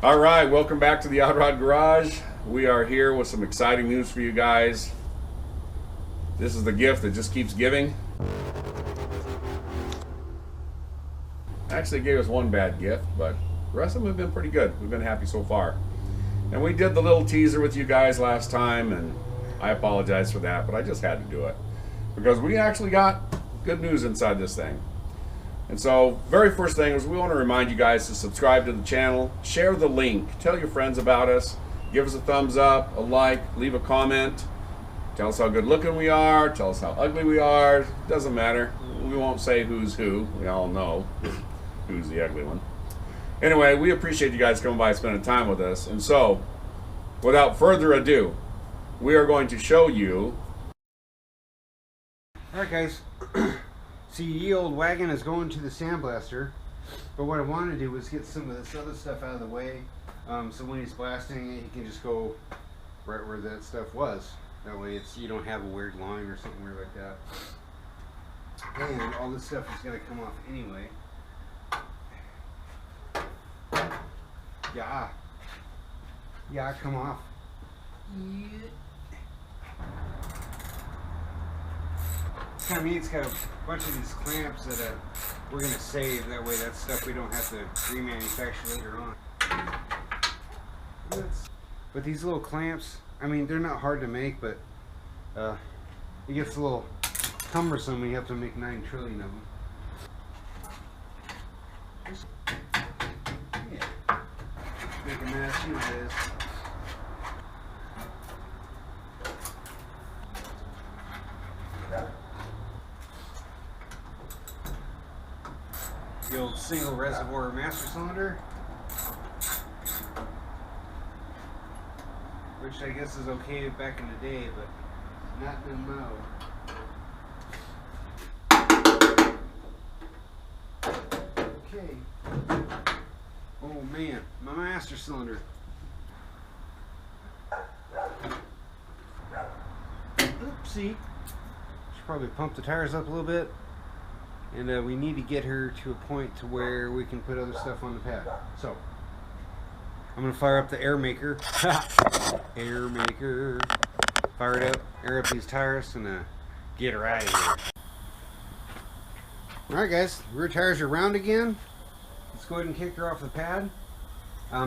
All right, welcome back to the Outrod Garage. We are here with some exciting news for you guys. This is the gift that just keeps giving. Actually, gave us one bad gift, but the rest of them have been pretty good. We've been happy so far. And we did the little teaser with you guys last time, and I apologize for that, but I just had to do it because we actually got good news inside this thing. And so, very first thing is we want to remind you guys to subscribe to the channel, share the link, tell your friends about us, give us a thumbs up, a like, leave a comment, tell us how good looking we are, tell us how ugly we are, doesn't matter. We won't say who's who, we all know who's the ugly one. Anyway, we appreciate you guys coming by and spending time with us. And so, without further ado, we are going to show you. Alright guys, see, ye old wagon is going to the sandblaster, but what I wanted to do was get some of this other stuff out of the way, so when he's blasting it, he can just go right where that stuff was. That way you don't have a weird line or something weird like that. And all this stuff is going to come off anyway. Yeah, come off. I mean, it's got a bunch of these clamps that we're going to save. That way that stuff we don't have to remanufacture later on. But these little clamps, I mean, they're not hard to make, but it gets a little cumbersome when you have to make 9 trillion of them. Yeah. Make a mess, you know it is. The old single reservoir master cylinder, which I guess is okay back in the day, but not now. Okay. Oh man, my master cylinder. Oopsie. Should probably pump the tires up a little bit. And we need to get her to a point to where we can put other stuff on the pad. So, I'm going to fire up the air maker. Air maker. Fire it up, air up these tires, and get her out of here. Alright guys, rear tires are round again. Let's go ahead and kick her off the pad.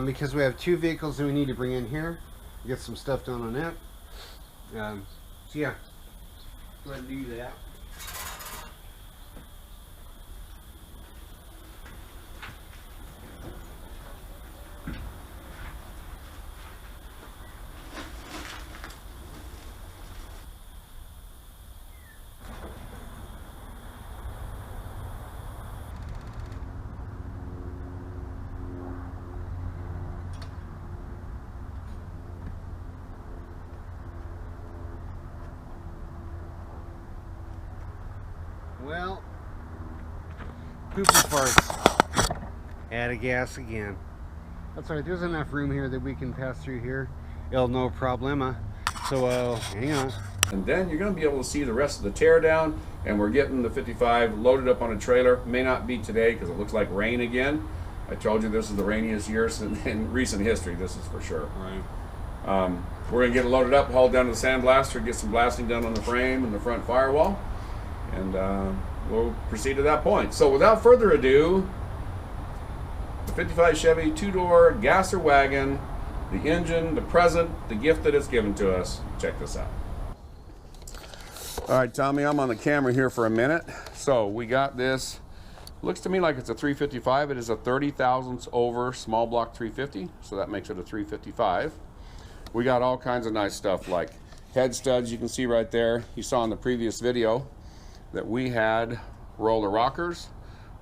Because we have 2 vehicles that we need to bring in here. Get some stuff done on that. So yeah, go ahead and do that. Well, poopy farts. Add a gas again. That's alright, there's enough room here that we can pass through here. No problema. So, hang on. And then you're going to be able to see the rest of the teardown, and we're getting the 55 loaded up on a trailer. May not be today because it looks like rain again. I told you this is the rainiest year in recent history, this is for sure. Right. We're going to get it loaded up, hauled down to the sandblaster, get some blasting done on the frame and the front firewall, and we'll proceed to that point. So without further ado, the 55 Chevy 2-door gasser wagon, the engine, the present, the gift that it's given to us. Check this out. All right, Tommy, I'm on the camera here for a minute. So we got this. Looks to me like it's a 355. It is a 30 thousandths over small block 350, so that makes it a 355. We got all kinds of nice stuff like head studs. You can see right there, you saw in the previous video that we had roller rockers,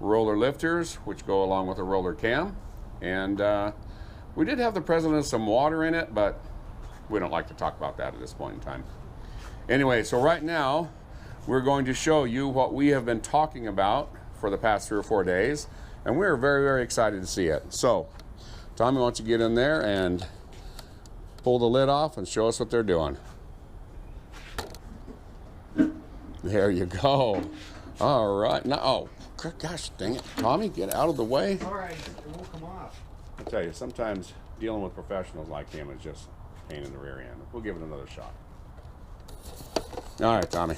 roller lifters, which go along with a roller cam. And we did have the present of some water in it, but we don't like to talk about that at this point in time. Anyway, so right now, we're going to show you what we have been talking about for the past 3 or 4 days, and we're very, very excited to see it. So, Tommy, why don't you get in there and pull the lid off and show us what they're doing. There you go. All right. Now, oh, gosh dang it. Tommy, get out of the way. All right, it won't come off. tell you, sometimes dealing with professionals like him is just a pain in the rear end. We'll give it another shot. All right, Tommy.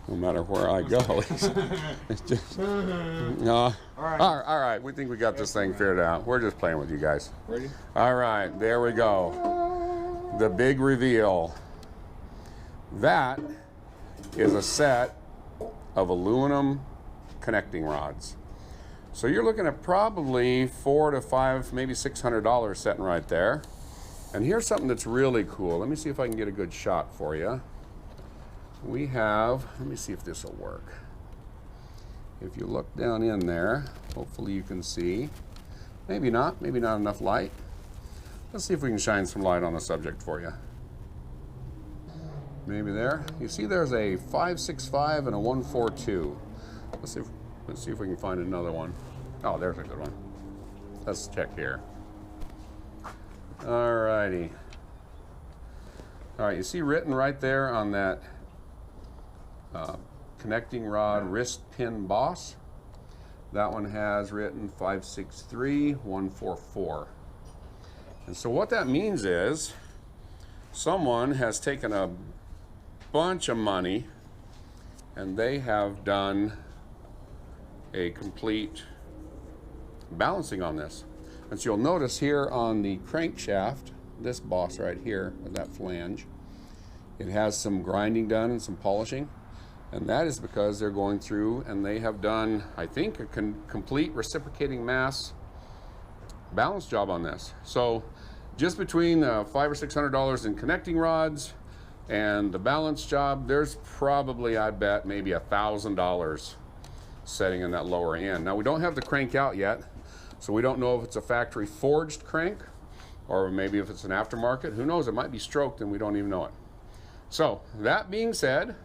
No matter where I go, it's just no. All right. We think we got this thing figured out. We're just playing with you guys. Ready? All right, there we go. The big reveal. That is a set of aluminum connecting rods. So you're looking at probably $400 to $500, maybe $600 sitting right there. And here's something that's really cool. Let me see if I can get a good shot for you. We have, let me see if this will work. If you look down in there, hopefully you can see. Maybe not enough light. Let's see if we can shine some light on the subject for you. Maybe there. You see there's a 565 and a 142. Let's see if we can find another one. Oh, there's a good one. Let's check here. All righty. All right, you see written right there on that connecting rod wrist pin boss. That one has written 563 144. And so what that means is someone has taken a bunch of money and they have done a complete balancing on this. And so you'll notice here on the crankshaft, this boss right here with that flange, it has some grinding done and some polishing. And that is because they're going through and they have done, I think, a complete reciprocating mass balance job on this. So just between $500 or $600 in connecting rods and the balance job, there's probably, I bet, maybe $1,000 setting in that lower end. Now we don't have the crank out yet, so we don't know if it's a factory forged crank or maybe if it's an aftermarket. Who knows? It might be stroked and we don't even know it. So that being said,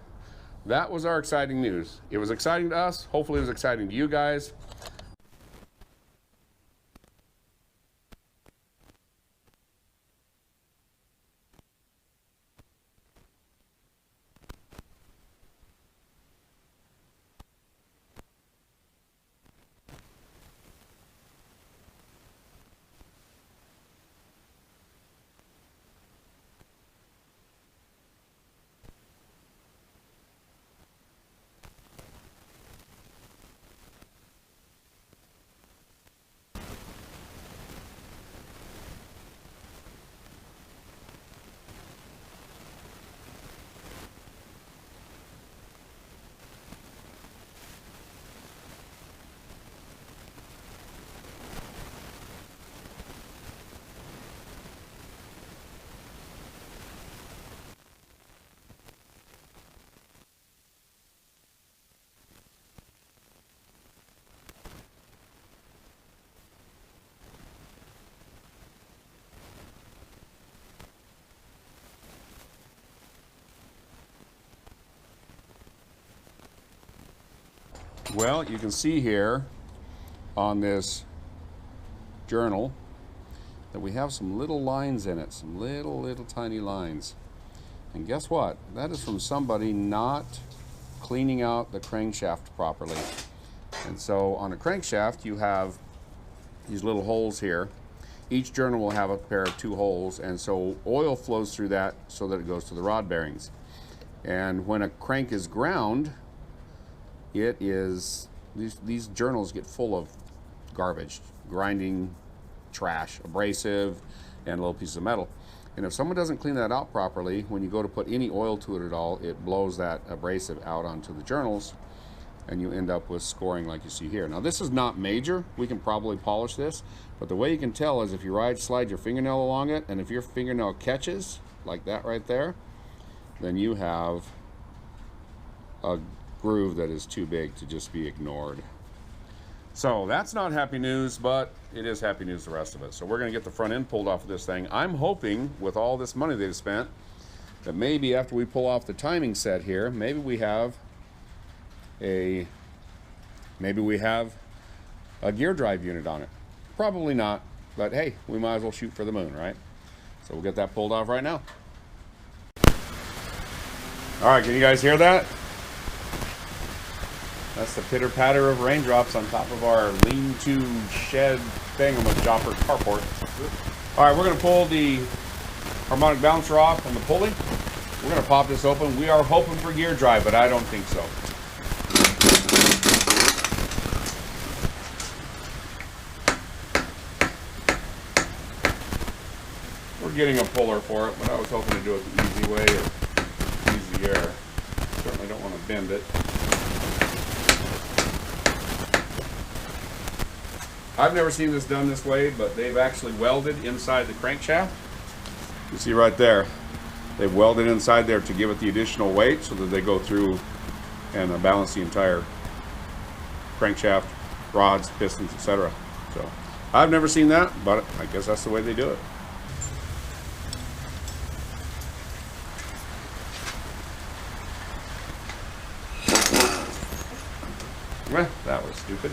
that was our exciting news. It was exciting to us. Hopefully it was exciting to you guys. Well, you can see here on this journal that we have some little lines in it, some little tiny lines. And guess what? That is from somebody not cleaning out the crankshaft properly. And so on a crankshaft, you have these little holes here. Each journal will have a pair of 2 holes, and so oil flows through that so that it goes to the rod bearings. And when a crank is ground, it is, these journals get full of garbage, grinding, trash, abrasive, and little pieces of metal. And if someone doesn't clean that out properly, when you go to put any oil to it at all, it blows that abrasive out onto the journals, and you end up with scoring like you see here. Now this is not major, we can probably polish this, but the way you can tell is if you slide your fingernail along it, and if your fingernail catches, like that right there, then you have a groove that is too big to just be ignored. So that's not happy news, but it is happy news the rest of it. So we're going to get the front end pulled off of this thing. I'm hoping with all this money they've spent that maybe after we pull off the timing set here, maybe we have a gear drive unit on it. Probably not, but hey, we might as well shoot for the moon, right? So we'll get that pulled off right now. All right, can you guys hear that? That's the pitter patter of raindrops on top of our lean-to shed thingamajopper carport. All right, we're going to pull the harmonic balancer off and the pulley. We're going to pop this open. We are hoping for gear drive, but I don't think so. We're getting a puller for it, but I was hoping to do it the easy way or easier. Certainly don't want to bend it. I've never seen this done this way, but they've actually welded inside the crankshaft. You see right there, they've welded inside there to give it the additional weight so that they go through and balance the entire crankshaft, rods, pistons, etc. So I've never seen that, but I guess that's the way they do it. Well, that was stupid.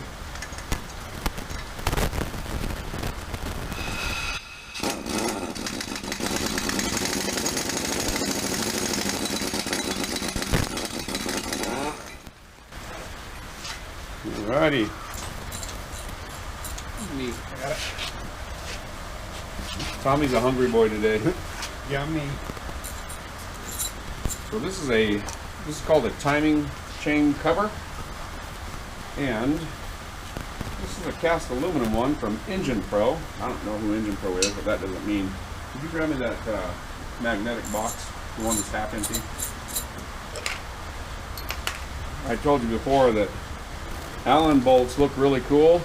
Alrighty. Neat. I got it. Tommy's a hungry boy today. Yummy. So this is called a timing chain cover. And this is a cast aluminum one from Engine Pro. I don't know who Engine Pro is, but that doesn't mean. Could you grab me that magnetic box, the one that's half empty? I told you before that Allen bolts look really cool,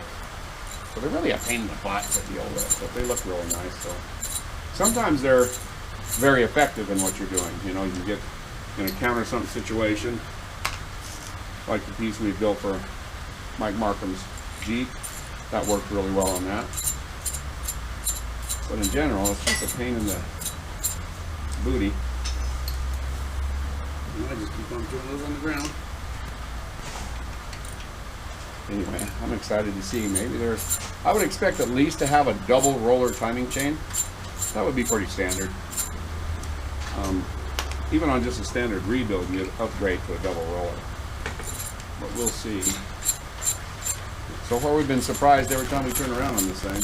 but they're really a pain in the butt to deal with, but they look really nice. So sometimes they're very effective in what you're doing. You know, you get in a counter something situation, like the piece we built for Mike Markham's Jeep. That worked really well on that. But in general, it's just a pain in the booty. I just keep on throwing those on the ground. Anyway, I'm excited to see. Maybe I would expect at least to have a double roller timing chain. That would be pretty standard. Even on just a standard rebuild, you'd upgrade to a double roller. But we'll see. So far we've been surprised every time we turn around on this thing.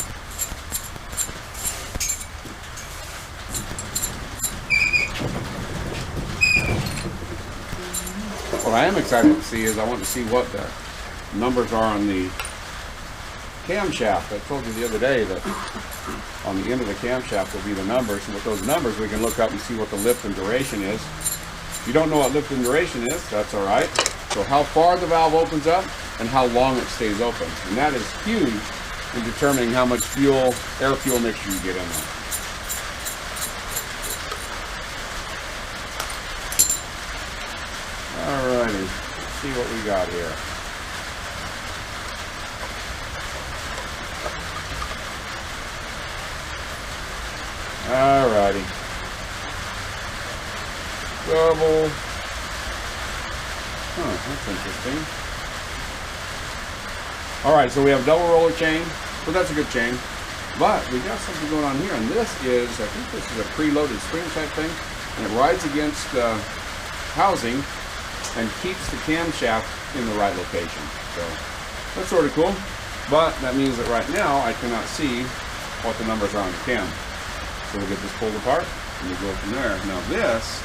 What I am excited to see is I want to see what the numbers are on the camshaft. I told you the other day that on the end of the camshaft will be the numbers, and with those numbers we can look up and see what the lift and duration is. If you don't know what lift and duration is, that's alright. So how far the valve opens up and how long it stays open. And that is huge in determining how much fuel, air fuel mixture you get in there. Alrighty, let's see what we got here. Alrighty. Double. That's interesting. Alright, so we have double roller chain. So that's a good chain. But we got something going on here, and this is, I think this is a preloaded spring type thing, and it rides against housing and keeps the camshaft in the right location. So that's sort of cool. But that means that right now I cannot see what the numbers are on the cam. So we'll get this pulled apart and we'll go from there. Now this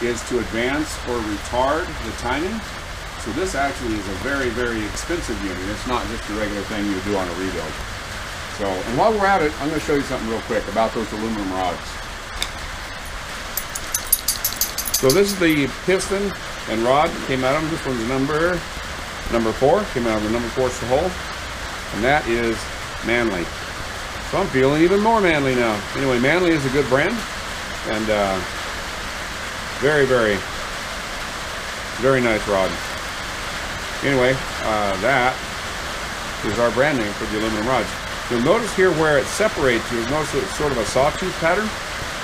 is to advance or retard the timing. So this actually is a very, very expensive unit. It's not just a regular thing you do on a rebuild. So, and while we're at it, I'm going to show you something real quick about those aluminum rods. So this is the piston and rod that came out of them. This one's number 4, came out of the number 4 hole. And that is Manly. So I'm feeling even more Manly now. Anyway, Manly is a good brand, and very, very, very nice rod. Anyway, that is our brand name for the aluminum rods. You'll notice here where it separates, you'll notice it's sort of a sawtooth pattern.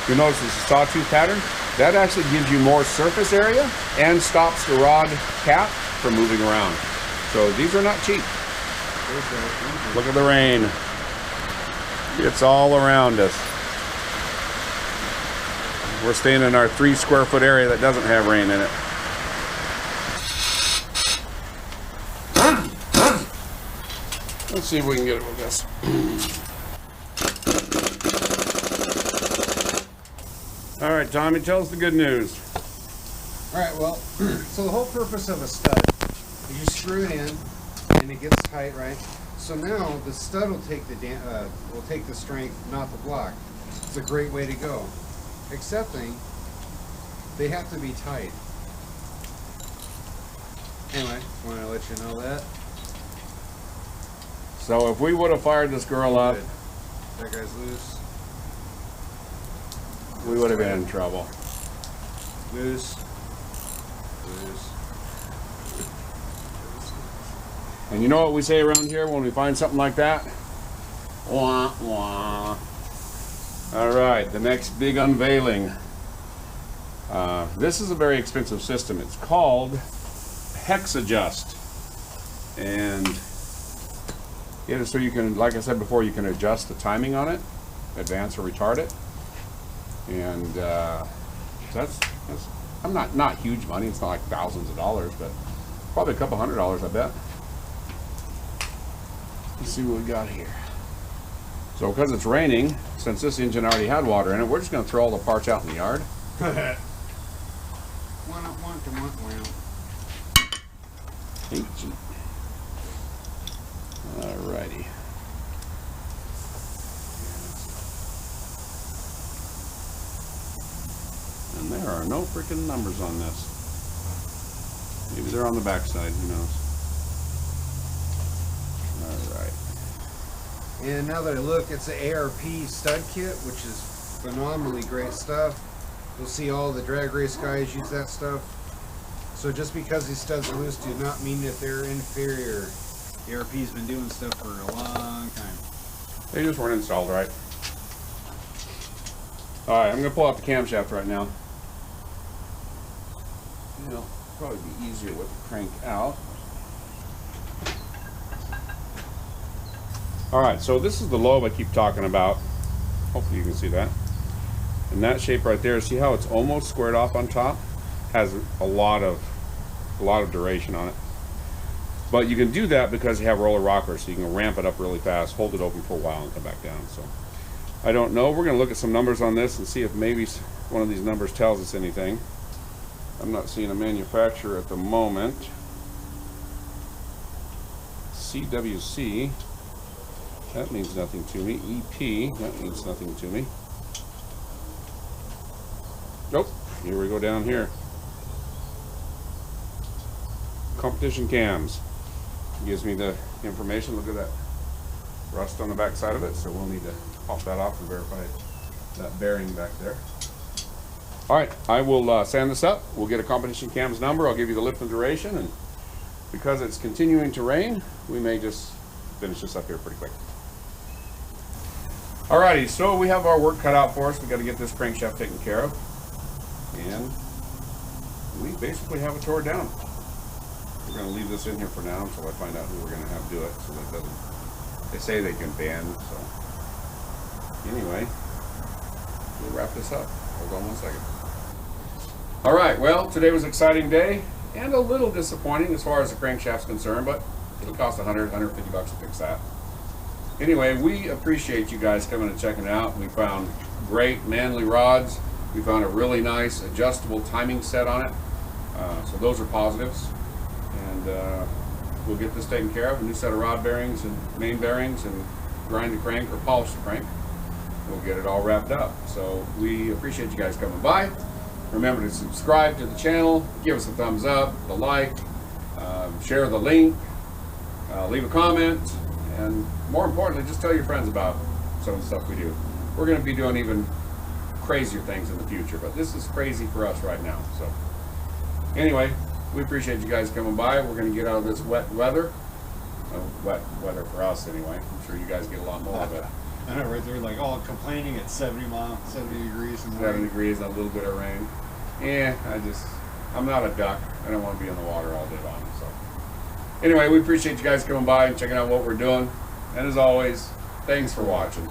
You'll notice it's a sawtooth pattern. That actually gives you more surface area and stops the rod cap from moving around. So these are not cheap. Look at the rain. It's all around us. We're staying in our 3 square foot area that doesn't have rain in it. Let's see if we can get it with this. All right, Tommy, tell us the good news. All right, well, so the whole purpose of a stud is you screw it in and it gets tight, right? So now the stud will take the strength, not the block. It's a great way to go. Excepting they have to be tight. Anyway, want to let you know that. So if we would have fired this girl up, that guy's loose. We would have been in trouble. Loose. Loose. And you know what we say around here when we find something like that? Wah, wah. All right, the next big unveiling. This is a very expensive system. It's called Hex Adjust. And it is so you can, like I said before, you can adjust the timing on it, advance or retard it. And that's I'm not huge money. It's not like thousands of dollars, but probably a couple $100, I bet. Let's see what we got here. So because it's raining, since this engine already had water in it, we're just going to throw all the parts out in the yard. Alrighty. And there are no freaking numbers on this. Maybe they're on the back side, who knows. Alright. And now that I look, it's an ARP stud kit, which is phenomenally great stuff. You'll see all the drag race guys use that stuff. So just because these studs are loose do not mean that they're inferior. The ARP's been doing stuff for a long time. They just weren't installed right. Alright, I'm going to pull out the camshaft right now. It'll probably be easier with the crank out. Alright, so this is the lobe I keep talking about. Hopefully you can see that. And that shape right there, see how it's almost squared off on top? Has a lot of duration on it. But you can do that because you have roller rockers, so you can ramp it up really fast, hold it open for a while, and come back down. So I don't know. We're going to look at some numbers on this and see if maybe one of these numbers tells us anything. I'm not seeing a manufacturer at the moment. CWC, that means nothing to me. EP, that means nothing to me. Nope, here we go down here. Competition cams. Gives me the information. Look at that rust on the back side of it, so we'll need to pop that off and verify that bearing back there. Alright, I will sand this up. We'll get a competition cam's number. I'll give you the lift and duration, and because it's continuing to rain, we may just finish this up here pretty quick. Alrighty, so we have our work cut out for us. We've got to get this crankshaft taken care of, and we basically have it tore down. We're going to leave this in here for now until I find out who we're going to have do it, so that it doesn't, they say they can bend, so anyway, we'll wrap this up. Hold on 1 second. Alright, well, today was an exciting day and a little disappointing as far as the crankshaft's concerned, but it'll cost $100, $150 to fix that. Anyway, we appreciate you guys coming and checking it out. We found great manly rods. We found a really nice adjustable timing set on it, so those are positives. And we'll get this taken care of, a new set of rod bearings and main bearings, and grind the crank or polish the crank. We'll get it all wrapped up. So we appreciate you guys coming by. Remember to subscribe to the channel, give us a thumbs up, a like, share the link, leave a comment, and more importantly, just tell your friends about some of the stuff we do. We're going to be doing even crazier things in the future, but this is crazy for us right now. So anyway, we appreciate you guys coming by. We're going to get out of this wet weather. Wet weather for us anyway. I'm sure you guys get a lot more of it. I know, right there, like all complaining at 70 degrees and 7 degrees and a little bit of rain. Yeah, I'm not a duck. I don't want to be in the water all day long. So anyway, we appreciate you guys coming by and checking out what we're doing. And as always, thanks for watching.